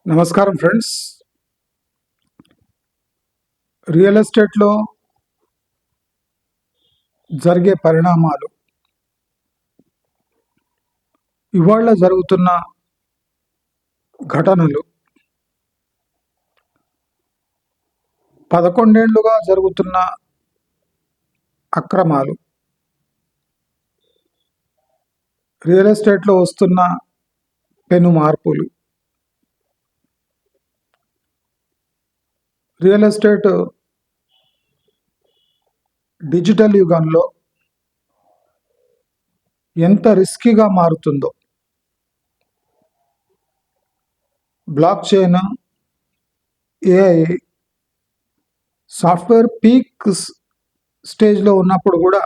నమస్కారం friends. Real ఎస్టేట్లో జరిగే పరిణామాలు, ఇవాళ జరుగుతున్న ఘటనలు, 11 ఏళ్లుగా జరుగుతున్న అక్రమాలు, రియల్ ఎస్టేట్లో వస్తున్న పెను మార్పులు, రియల్ ఎస్టేట్ డిజిటల్ యుగంలో ఎంత రిస్కీగా మారుతుందో, block chain, AI, software peak స్టేజ్లో ఉన్నప్పుడు కూడా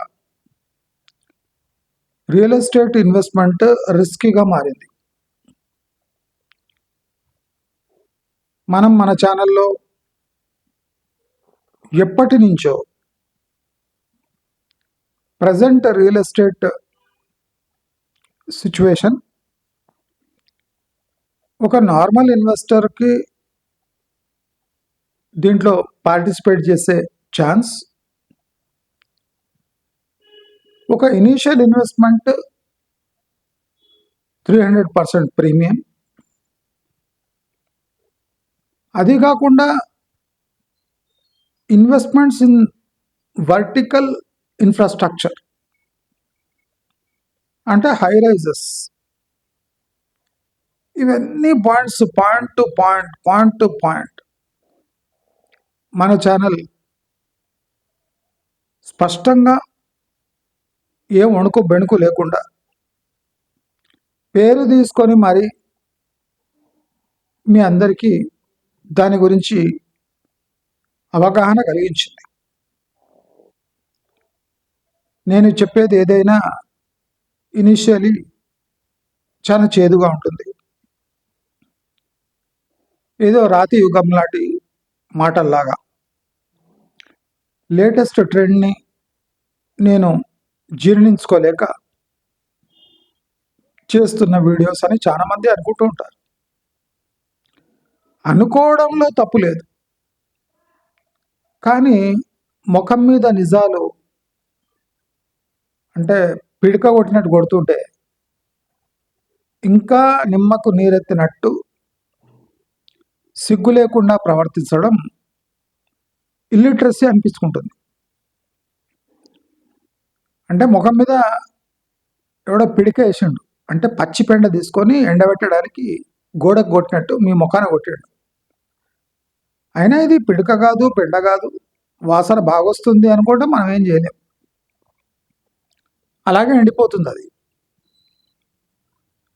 రియల్ ఎస్టేట్ ఇన్వెస్ట్మెంట్ రిస్కీగా మారింది. మన ఛానల్లో ఎప్పటి నుంచో ప్రజెంట్ రియల్ ఎస్టేట్ సిచ్యువేషన్ ఒక నార్మల్ ఇన్వెస్టర్కి దీంట్లో పార్టిసిపేట్ చేసే ఛాన్స్, ఒక ఇనీషియల్ ఇన్వెస్ట్మెంట్ 300% ప్రీమియం, అది కాకుండా ఇన్వెస్ట్మెంట్స్ ఇన్ వర్టికల్ ఇన్ఫ్రాస్ట్రక్చర్ అంటే హై రైజెస్, ఇవన్నీ పాయింట్ టు పాయింట్ మన ఛానల్ స్పష్టంగా ఏం వణుకు బెణుకు లేకుండా పేరు తీసుకొని మరి మీ అందరికీ దాని గురించి అవగాహన కలిగించింది. నేను చెప్పేది ఏదైనా ఇనిషియలీ చాలా చేదుగా ఉంటుంది, ఏదో రాతి యుగం లాంటి మాటల్లాగా. లేటెస్ట్ ట్రెండ్ని నేను జీర్ణించుకోలేక చేస్తున్న వీడియోస్ అని చాలామంది అనుకుంటూ ఉంటారు. అనుకోవడంలో తప్పు లేదు, కానీ ముఖం మీద నిజాలు అంటే పిడక కొట్టినట్టు కొడుతుంటే ఇంకా నిమ్మకు నీరెత్తినట్టు సిగ్గు లేకుండా ప్రవర్తించడం ఇల్లిటరసీ అనిపించుకుంటుంది. అంటే ముఖం మీద ఎవడో పిడిక వేసిండు అంటే పచ్చి పెండ తీసుకొని ఎండబెట్టడానికి గోడకు కొట్టినట్టు మీ ముఖాన కొట్టాడు. అయినా ఇది పిడక కాదు, పెండ కాదు, వాసన బాగొస్తుంది అనుకుంటే మనం ఏం చేయలేం, అలాగే ఎండిపోతుంది అది.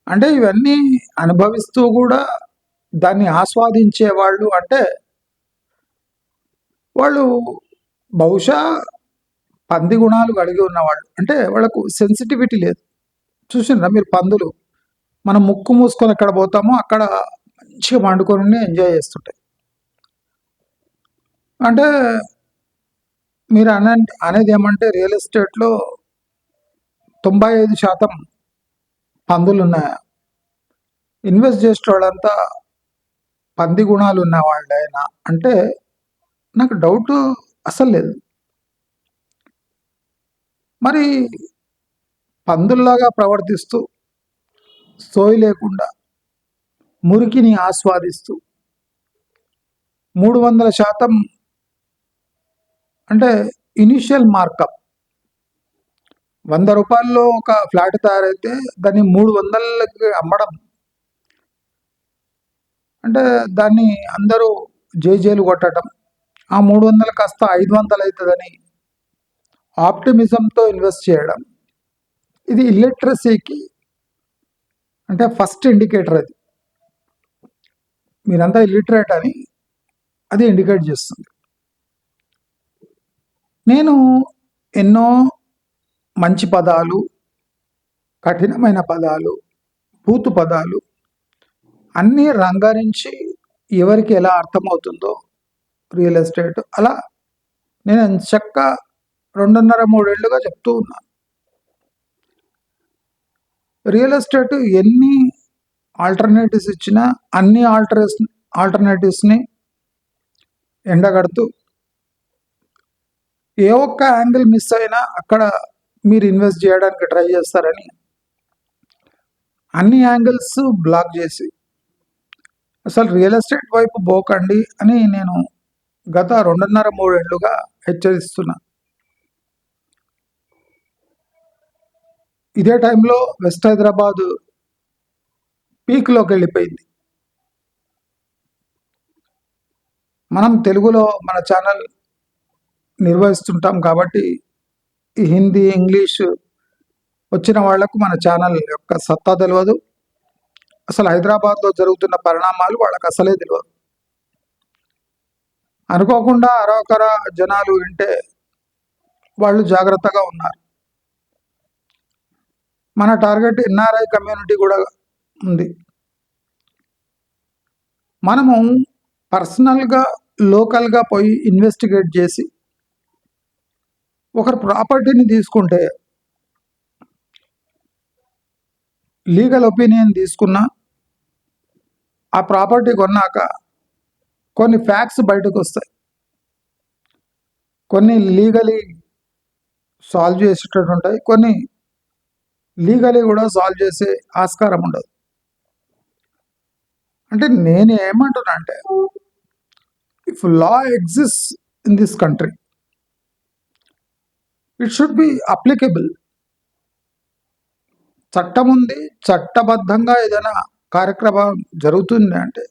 అంటే ఇవన్నీ అనుభవిస్తూ కూడా దాన్ని ఆస్వాదించే వాళ్ళు అంటే వాళ్ళు బహుశా పంది గుణాలు కలిగి ఉన్నవాళ్ళు, అంటే వాళ్ళకు సెన్సిటివిటీ లేదు. చూసిండ్రా మీరు పందులు, మనం ముక్కు మూసుకొని ఎక్కడ పోతామో అక్కడ మంచిగా వండుకొని ఎంజాయ్ చేస్తుంటాయి. అంటే మీరు అనేది ఏమంటే రియల్ ఎస్టేట్లో 95% పందులు ఉన్నాయా? ఇన్వెస్ట్ చేసే వాళ్ళంతా పంది గుణాలు ఉన్న వాళ్ళైనా అంటే నాకు డౌట్ అసలు లేదు. మరి పందుల్లాగా ప్రవర్తిస్తూ సోయి లేకుండా మురికిని ఆస్వాదిస్తూ 300% అంటే ఇనిషియల్ మార్కప్, 100 రూపాయల్లో ఒక ఫ్లాట్ తయారైతే దాన్ని 300కి అమ్మడం అంటే దాన్ని అందరూ జేజేలు కొట్టడం, ఆ 300 కాస్త 500 అవుతుందని ఆప్టిమిజంతో ఇన్వెస్ట్ చేయడం, ఇది ఇల్లిటరసీకి అంటే ఫస్ట్ ఇండికేటర్. అది మీరంతా ఇల్లిటరేట్ అని అది ఇండికేట్ చేస్తుంది. నేను ఎన్నో మంచి పదాలు, కఠినమైన పదాలు, బూతు పదాలు అన్నీ రంగరించి ఎవరికి ఎలా అర్థమవుతుందో రియల్ ఎస్టేట్ అలా నేను చక్క 2.5-3 ఏళ్ళుగా చెప్తూ ఉన్నాను. రియల్ ఎస్టేట్ ఎన్ని ఆల్టర్నేటివ్స్ ఇచ్చిన అన్ని ఆల్టర్నేటివ్స్ని ఎండగడుతూ ఏ ఒక్క యాంగిల్ మిస్ అయినా అక్కడ మీరు ఇన్వెస్ట్ చేయడానికి ట్రై చేస్తారని అన్ని యాంగిల్స్ బ్లాక్ చేసి అసలు రియల్ ఎస్టేట్ వైపు పోకండి అని నేను గత 2.5-3 ఏళ్లుగా హెచ్చరిస్తున్నా. ఇదే టైంలో వెస్ట్ హైదరాబాద్ పీక్లోకి వెళ్ళిపోయింది. మనం తెలుగులో మన ఛానల్ నిర్వహిస్తుంటాం కాబట్టి ఈ హిందీ ఇంగ్లీష్ వచ్చిన వాళ్లకు మన ఛానల్ యొక్క సత్తా తెలియదు. అసలు హైదరాబాద్లో జరుగుతున్న పరిణామాలు వాళ్ళకి అసలే తెలియదు. అనుకోకుండా అరవకర జనాలు వింటే వాళ్ళు జాగ్రత్తగా ఉన్నారు. మన టార్గెట్ ఎన్ఆర్ఐ కమ్యూనిటీ కూడా ఉంది. మనము పర్సనల్గా లోకల్గా పోయి ఇన్వెస్టిగేట్ చేసి ఒకరు ప్రాపర్టీని తీసుకుంటే లీగల్ ఒపీనియన్ తీసుకున్నా ఆ ప్రాపర్టీ కొన్నాక కొన్ని ఫ్యాక్ట్స్ బయటకు వస్తాయి. కొన్ని లీగలీ సాల్వ్ చేసేటట్టు ఉంటాయి, కొన్ని లీగలీ కూడా సాల్వ్ చేసే ఆస్కారం ఉండదు. అంటే నేను ఏమంటున్నా అంటే if law exist in this country it should be applicable. చట్టం ఉంది, చట్టబద్ధంగా ఏదైనా కార్యక్రమం జరుగుతుంది అంటే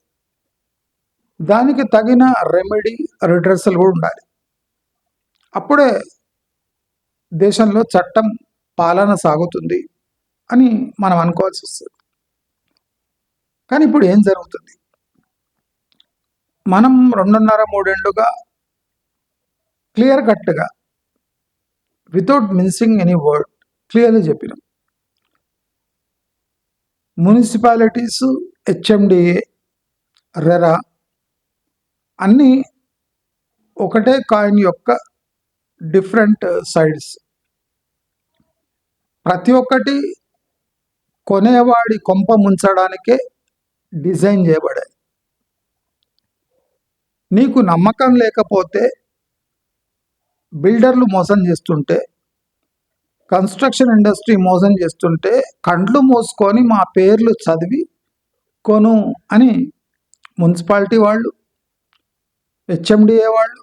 దానికి తగిన రెమెడీ రిడ్రెసల్ కూడా ఉండాలి. అప్పుడే దేశంలో చట్టం పాలన సాగుతుంది అని మనం అనుకోవాల్సి వస్తుంది. కానీ ఇప్పుడు ఏం జరుగుతుంది? మనం 2.5-3 ఏళ్లుగా క్లియర్ కట్గా వితౌట్ మిన్సింగ్ ఎనీ వర్డ్ క్లియర్గా చెప్పినాం. మున్సిపాలిటీస్, హెచ్ఎండిఏ, రెరా అన్నీ ఒకటే కాయిన్ యొక్క డిఫరెంట్ సైడ్స్. ప్రతి ఒక్కటి కొనేవాడి కొంప ముంచడానికే డిజైన్ చేయబడాయి. నీకు నమ్మకం లేకపోతే బిల్డర్లు మోసం చేస్తుంటే, కన్స్ట్రక్షన్ ఇండస్ట్రీ మోసం చేస్తుంటే కండ్లు మూసుకొని మా పేర్లు చదివి కొను అని మున్సిపాలిటీ వాళ్ళు, హెచ్ఎండిఏ వాళ్ళు,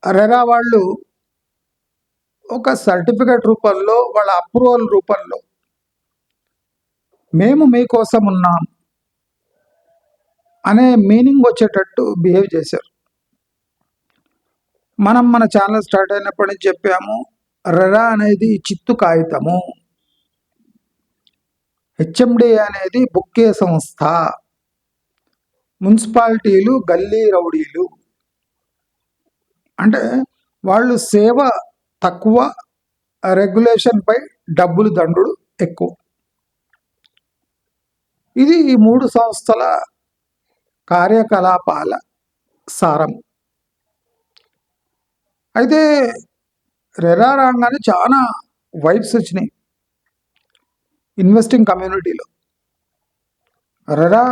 రెరా వాళ్ళు ఒక సర్టిఫికేట్ రూపంలో, వాళ్ళ అప్రూవల్ రూపంలో మేము మీకోసం ఉన్నాం అనే మీనింగ్ వచ్చేటట్టు బిహేవ్ చేశారు. మనం మన ఛానల్ స్టార్ట్ అయినప్పటి నుంచి చెప్పాము, రెరా అనేది చిత్తు కాగితము, హెచ్ఎండిఏ అనేది బుక్కే సంస్థ, మున్సిపాలిటీలు గల్లీ రౌడీలు. అంటే వాళ్ళు సేవ తక్కువ, రెగ్యులేషన్పై డబ్బులు దండుడు ఎక్కువ. ఇది ఈ 3 సంస్థల కార్యకలాపాల సారం. అయితే రెరా రాగానే చాలా వైబ్స్ వచ్చినాయి ఇన్వెస్టింగ్ కమ్యూనిటీలో. రెరా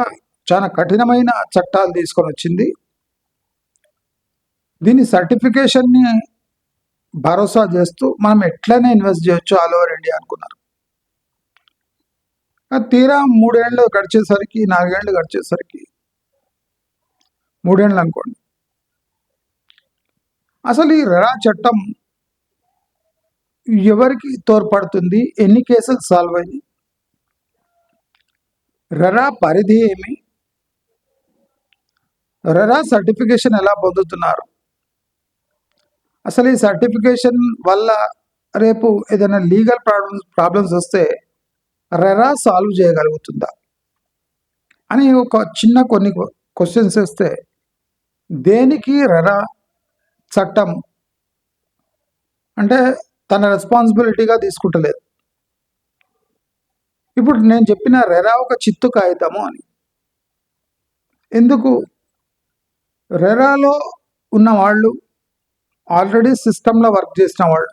చాలా కఠినమైన చట్టాలు తీసుకొని వచ్చింది. దీని సర్టిఫికేషన్ని భరోసా చేస్తూ మనం ఎట్లనే ఇన్వెస్ట్ చేయొచ్చు ఆల్ ఓవర్ ఇండియా అనుకున్నారు. తీరా 3 ఏళ్ళు గడిచేసరికి, 4 ఏళ్ళు గడిచేసరికి, 3 ఏళ్ళు అనుకోండి, అసలు ఈ రెరా చట్టం ఎవరికి తోడ్పడుతుంది? ఎన్ని కేసులు సాల్వ్ అయ్యి? రెరా పరిధి ఏమి? రెరా సర్టిఫికేషన్ ఎలా పొందుతున్నారు? అసలు ఈ సర్టిఫికేషన్ వల్ల రేపు ఏదైనా లీగల్ ప్రాబ్లమ్స్ వస్తే రెరా సాల్వ్ చేయగలుగుతుందా అని ఒక చిన్న కొన్ని క్వశ్చన్స్ వేస్తే దేనికి రెరా చట్టం అంటే తన రెస్పాన్సిబిలిటీగా తీసుకుంటలేదు. ఇప్పుడు నేను చెప్పిన రెరా ఒక చిత్తు కాగితము అని. ఎందుకు? రెరాలో ఉన్న వాళ్ళు ఆల్రెడీ సిస్టంలో వర్క్ చేసిన వాళ్ళు,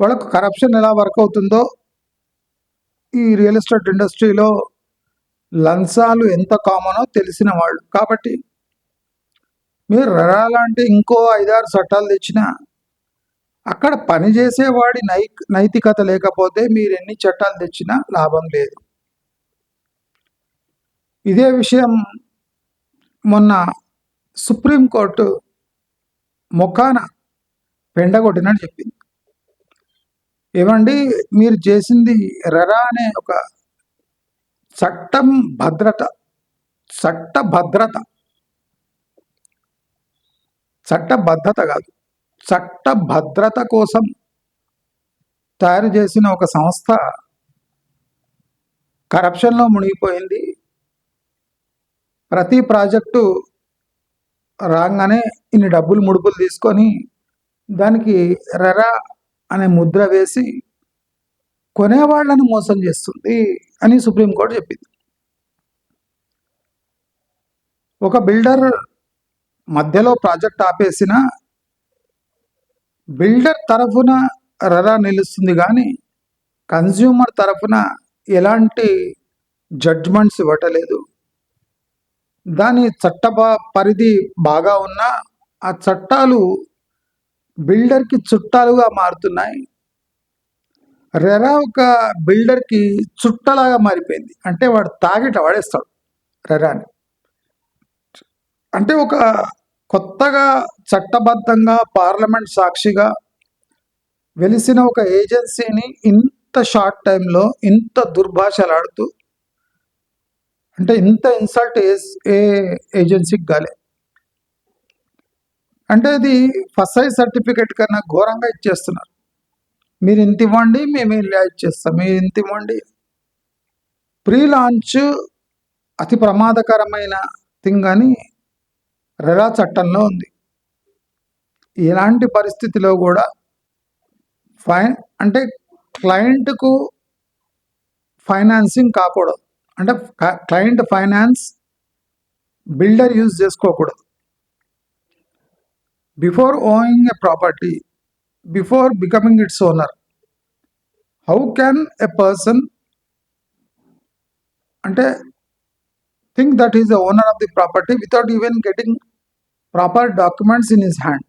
వాళ్ళకు కరప్షన్ ఎలా వర్క్ అవుతుందో ఈ రియల్ ఎస్టేట్ ఇండస్ట్రీలో లంచాలు ఎంత కామనో తెలిసిన వాళ్ళు. కాబట్టి మీరు రెరా లాంటి ఇంకో 5-6 చట్టాలు తెచ్చినా అక్కడ పనిచేసేవాడి నైతికత లేకపోతే మీరు ఎన్ని చట్టాలు తెచ్చినా లాభం లేదు. ఇదే విషయం మొన్న సుప్రీంకోర్టు మొఖాన పెండగొట్టినట్టు చెప్పింది. ఏమండి, మీరు చేసింది రెరా అనే ఒక చట్ట భద్రత కాదు, చట్ట భద్రత కోసం తయారు చేసిన ఒక సంస్థ కరప్షన్లో మునిగిపోయింది. ప్రతి ప్రాజెక్టు రాగానే ఇన్ని ముడుపులు తీసుకొని దానికి రెరా అనే ముద్ర వేసి కొనేవాళ్లను మోసం చేస్తుంది అని సుప్రీంకోర్టు చెప్పింది. ఒక బిల్డర్ మధ్యలో ప్రాజెక్ట్ ఆపేసిన బిల్డర్ తరఫున రెరా నిలుస్తుంది, కానీ కన్జ్యూమర్ తరఫున ఎలాంటి జడ్జ్మెంట్స్ ఇవ్వటలేదు. దాని చట్ట పరిధి బాగా ఉన్నా ఆ చట్టాలు బిల్డర్కి చుట్టాలుగా మారుతున్నాయి. రెరా ఒక బిల్డర్కి చుట్టలాగా మారిపోయింది. అంటే వాడు తాగిట వాడేస్తాడు రెరాని. అంటే ఒక కొత్తగా చట్టబద్ధంగా పార్లమెంట్ సాక్షిగా వెలిసిన ఒక ఏజెన్సీని ఇంత షార్ట్ టైంలో ఇంత దుర్భాషలాడుతూ, అంటే ఇంత ఇన్సల్ట్ ఏ ఏజెన్సీకి కాలే. అంటే అది ఫస్ఐ సర్టిఫికేట్ కన్నా ఘోరంగా ఇచ్చేస్తున్నారు. మీరు ఇంత ఇవ్వండి, మేము ఇలా ఇచ్చేస్తాం, మీరు ఇంత ఇవ్వండి. ప్రీ లాంచ్ అతి ప్రమాదకరమైన థింగ్ అని రెరా చట్టంలో ఉంది. ఇలాంటి పరిస్థితిలో కూడా అంటే క్లయింట్కు ఫైనాన్సింగ్ కాకూడదు. అంటే క్లయింట్ ఫైనాన్స్ బిల్డర్ యూజ్ చేసుకోకూడదు. Before owing a property, before becoming its owner, how can a person అంటే think that is the owner of the property without even getting proper documents in his hand?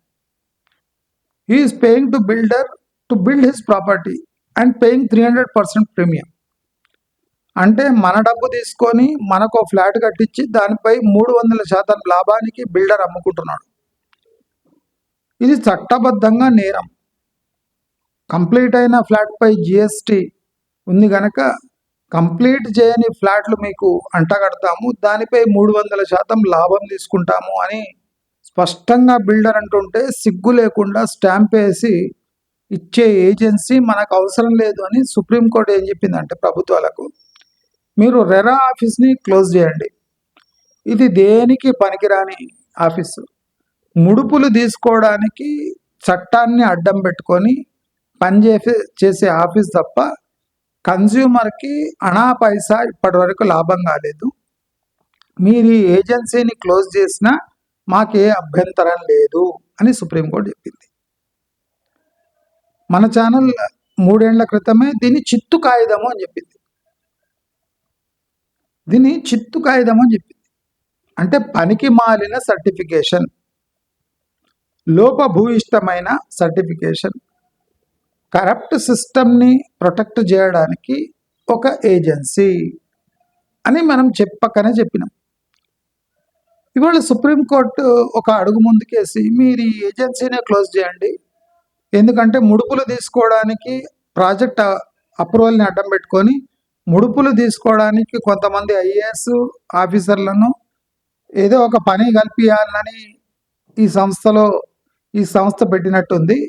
He is paying to builder to build his property and paying 300% premium. అంటే మన డబ్బు తీసుకొని మనకు flat కట్టించి దానిపై 300% లాభానికి builder అమ్ముకుంటున్నాడు. ఇది చట్టబద్ధంగా నేరం. కంప్లీట్ అయిన ఫ్లాట్పై జిఎస్టీ ఉంది కనుక కంప్లీట్ చేయని ఫ్లాట్లు మీకు అంటగడతాము, దానిపై 300% లాభం తీసుకుంటాము అని స్పష్టంగా బిల్డర్ అంటుంటే సిగ్గు లేకుండా స్టాంప్ వేసి ఇచ్చే ఏజెన్సీ మనకు అవసరం లేదు అని సుప్రీంకోర్టు ఏం చెప్పిందంటే ప్రభుత్వాలకు, మీరు రెరా ఆఫీస్ని క్లోజ్ చేయండి. ఇది దేనికి పనికిరాని ఆఫీసు. ముడుపులు తీసుకోవడానికి చట్టాన్ని అడ్డం పెట్టుకొని చేసే ఆఫీస్ తప్ప కన్జ్యూమర్కి అనా పైసా ఇప్పటి వరకు లాభం కాలేదు. మీరు ఈ ఏజెన్సీని క్లోజ్ చేసినా మాకే అభ్యంతరం లేదు అని సుప్రీంకోర్టు చెప్పింది. మన ఛానల్ 3 ఏళ్ల క్రితమే దీన్ని చిత్తు కాగితము అని చెప్పింది. అంటే పనికి మాలిన సర్టిఫికేషన్, లోపభూయిష్టమైన సర్టిఫికేషన్, కరప్ట్ సిస్టమ్ని ప్రొటెక్ట్ చేయడానికి ఒక ఏజెన్సీ అని మనం చెప్పినాం. ఇవాళ సుప్రీంకోర్టు ఒక అడుగు ముందుకేసి మీరు ఈ ఏజెన్సీనే క్లోజ్ చేయండి, ఎందుకంటే ముడుపులు తీసుకోవడానికి ప్రాజెక్ట్ అప్రూవల్ని అడ్డం పెట్టుకొని ముడుపులు తీసుకోవడానికి కొంతమంది ఐఏఎస్ ఆఫీసర్లను ఏదో ఒక పని కల్పించాలని ఈ సంస్థ పెట్టినట్టుంది.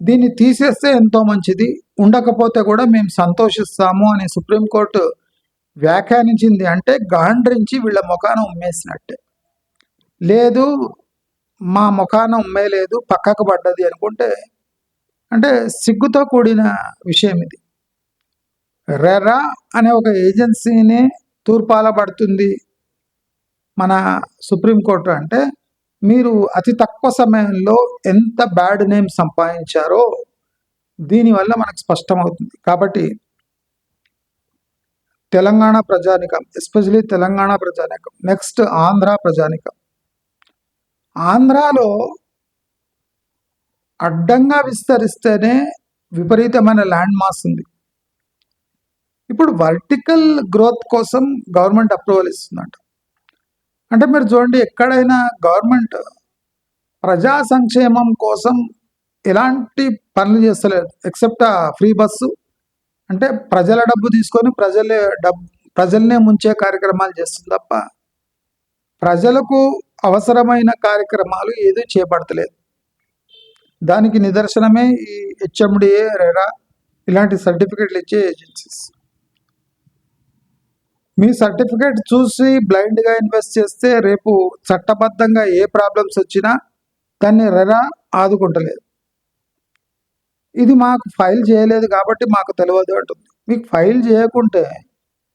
దీన్ని తీసేస్తే ఎంతో మంచిది, ఉండకపోతే కూడా మేము సంతోషిస్తాము అని సుప్రీంకోర్టు వ్యాఖ్యానించింది. అంటే గాండ్రించి వీళ్ళ ముఖాన ఉమ్మేసినట్టే. లేదు మా ముఖాన ఉమ్మేలేదు, పక్కకు పడ్డది అనుకుంటే అంటే సిగ్గుతో కూడిన విషయం ఇది. రెరా అనే ఒక ఏజెన్సీనే తూర్పాలబడుతుంది మన సుప్రీంకోర్టు అంటే మీరు అతి తక్కువ సమయంలో ఎంత బ్యాడ్ నేమ్ సంపాదించారో దీనివల్ల మనకు స్పష్టమవుతుంది. కాబట్టి తెలంగాణ ప్రజానికం, ఎస్పెషలీ తెలంగాణ ప్రజానికం. నెక్స్ట్ ఆంధ్ర ప్రజానికం. ఆంధ్రాలో అడ్డంగా విస్తరిస్తేనే విపరీతమైన ల్యాండ్ మాస్ ఉంది. ఇప్పుడు వర్టికల్ గ్రోత్ కోసం గవర్నమెంట్ అప్రూవల్ ఇస్తుందంట. అంటే మీరు చూడండి, ఎక్కడైనా గవర్నమెంట్ ప్రజా సంక్షేమం కోసం ఎలాంటి పనులు చేస్తలేదు, ఎక్సెప్ట్ ఫ్రీ బస్సు. అంటే ప్రజల డబ్బు తీసుకొని ప్రజల్నే ముంచే కార్యక్రమాలు చేస్తుంది తప్ప ప్రజలకు అవసరమైన కార్యక్రమాలు ఏదో చేపడతలేదు. దానికి నిదర్శనమే ఈ హెచ్ఎండిఏ, రెరా ఇలాంటి సర్టిఫికెట్లు ఇచ్చే ఏజెన్సీస్. మీ సర్టిఫికేట్ చూసి బ్లైండ్గా ఇన్వెస్ట్ చేస్తే రేపు చట్టబద్ధంగా ఏ ప్రాబ్లమ్స్ వచ్చినా దాన్ని రెరా ఆదుకుంటలేదు. ఇది మాకు ఫైల్ చేయలేదు కాబట్టి మాకు తెలియదు అంటుంది. మీకు ఫైల్ చేయకుంటే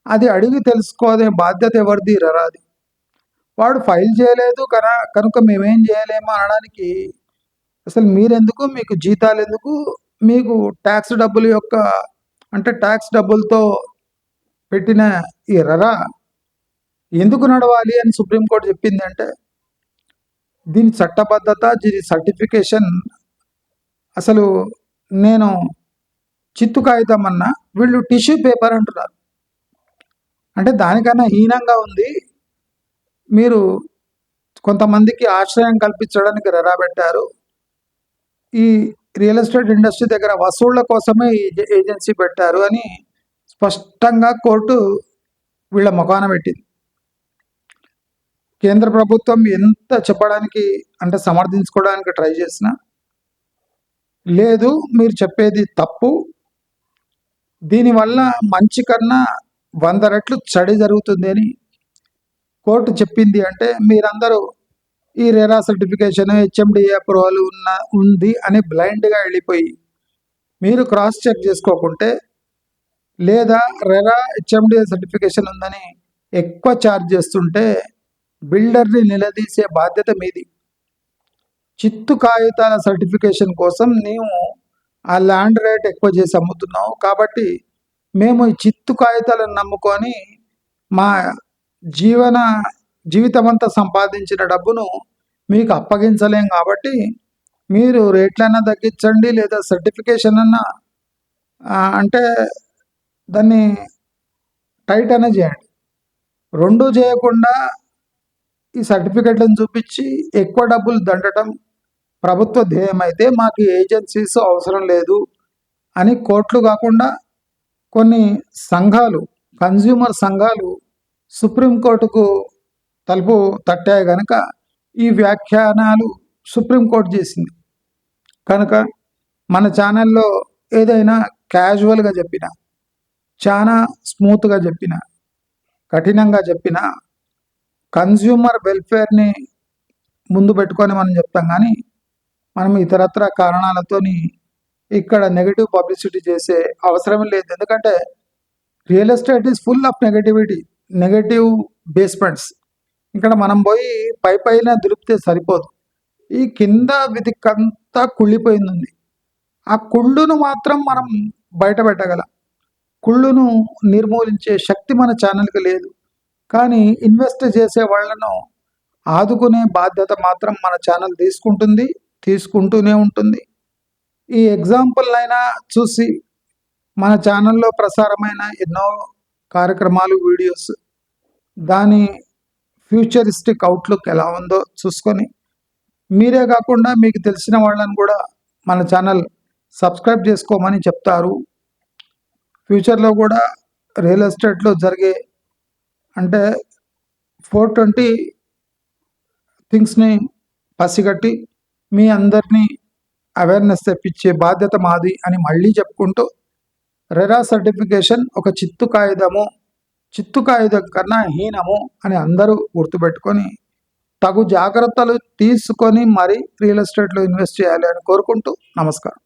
అది అడిగి తెలుసుకోదే బాధ్యత ఎవరిది? రెరాది. వాడు ఫైల్ చేయలేదు కనుక మేమేం చేయలేమో అనడానికి అసలు మీరెందుకు, మీకు జీతాలు ఎందుకు, మీకు ట్యాక్స్ డబ్బుల యొక్క అంటే ట్యాక్స్ డబ్బులతో పెట్టిన ఈ రెరా ఎందుకు నడవాలి అని సుప్రీంకోర్టు చెప్పింది. అంటే దీని చట్టబద్ధత, దీని సర్టిఫికేషన్ అసలు నేను చిత్తు కాగితం అన్నా వీళ్ళు టిష్యూ పేపర్ అంటున్నారు. అంటే దానికన్నా హీనంగా ఉంది. మీరు కొంతమందికి ఆశ్రయం కల్పించడానికి రెరా పెట్టారు. ఈ రియల్ ఎస్టేట్ ఇండస్ట్రీ దగ్గర వసూళ్ల కోసమే ఈ ఏజెన్సీ పెట్టారు అని స్పష్టంగా కోర్టు వీళ్ళ ముఖాన పెట్టింది. కేంద్ర ప్రభుత్వం ఎంత చెప్పడానికి అంటే సమర్థించుకోవడానికి ట్రై చేసినా లేదు, మీరు చెప్పేది తప్పు, దీనివల్ల మంచి కన్నా 100 రెట్లు చెడు జరుగుతుంది అని కోర్టు చెప్పింది. అంటే మీరందరూ ఈ రెరా సర్టిఫికేషన్, హెచ్ఎండిఏ అప్రూవల్ ఉంది అని బ్లైండ్గా వెళ్ళిపోయి మీరు క్రాస్ చెక్ చేసుకోకుంటే, లేదా రెరా హెచ్ఎండిఏ సర్టిఫికేషన్ ఉందని ఎక్కువ ఛార్జ్ చేస్తుంటే బిల్డర్ని నిలదీసే బాధ్యత మీది. చిత్తు కాగితాల సర్టిఫికేషన్ కోసం నీవు ఆ ల్యాండ్ రేట్ ఎక్కువ చేసి అమ్ముతున్నావు కాబట్టి మేము ఈ చిత్తు కాగితాలను నమ్ముకొని మా జీవితం అంతా సంపాదించిన డబ్బును మీకు అప్పగించలేం కాబట్టి మీరు రేట్లైనా తగ్గించండి, లేదా సర్టిఫికేషన్ అన్నా అంటే దాన్ని టైట్ అనే చేయండి. రెండూ చేయకుండా ఈ సర్టిఫికెట్లను చూపించి ఎక్కువ డబ్బులు దండటం ప్రభుత్వ ధ్యేయం అయితే మాకు ఏజెన్సీస్ అవసరం లేదు అని కోర్టులు కాకుండా కొన్ని సంఘాలు, కన్జ్యూమర్ సంఘాలు సుప్రీంకోర్టుకు తలుపు తట్టాయి కనుక ఈ వ్యాఖ్యానాలు సుప్రీంకోర్టు చేసింది. కనుక మన ఛానల్లో ఏదైనా క్యాజువల్గా చెప్పిన, చాలా స్మూత్గా చెప్పిన, కఠినంగా చెప్పిన కన్జ్యూమర్ వెల్ఫేర్ని ముందు పెట్టుకొని మనం చెప్తాం. కానీ మనం ఇతరత్ర కారణాలతోని ఇక్కడ నెగటివ్ పబ్లిసిటీ చేసే అవసరం లేదు. ఎందుకంటే real estate is full of negativity, negative basements. ఇక్కడ మనం పోయి పైన దులిపితే సరిపోదు. ఈ కింద విధికంతా కుళ్ళిపోయింది. ఆ కుళ్ళును మాత్రం మనం బయట పెట్టగలం. కుళ్ళును నిర్మూలించే శక్తి మన ఛానల్కి లేదు. కానీ ఇన్వెస్ట్ చేసే వాళ్ళను ఆదుకునే బాధ్యత మాత్రం మన ఛానల్ తీసుకుంటూనే ఉంటుంది. ఈ ఎగ్జాంపుల్నైనా చూసి మన ఛానల్లో ప్రసారమైన ఎన్నో కార్యక్రమాలు, వీడియోస్, దాని ఫ్యూచరిస్టిక్ అవుట్లుక్ ఎలా ఉందో చూసుకొని మీరే కాకుండా మీకు తెలిసిన వాళ్ళని కూడా మన ఛానల్ సబ్స్క్రైబ్ చేసుకోమని చెప్తారు. ఫ్యూచర్లో కూడా రియల్ ఎస్టేట్లో జరిగే అంటే 420 థింగ్స్ని పసిగట్టి మీ అందరినీ అవేర్నెస్ తెప్పించే బాధ్యత మాది అని మళ్ళీ చెప్పుకుంటూ, రెరా సర్టిఫికేషన్ ఒక చిత్తు కాగితం కన్నా హీనము అని అందరూ గుర్తుపెట్టుకొని తగు జాగ్రత్తలు తీసుకొని మరీ రియల్ ఎస్టేట్లో ఇన్వెస్ట్ చేయాలి అని కోరుకుంటూ నమస్కారం.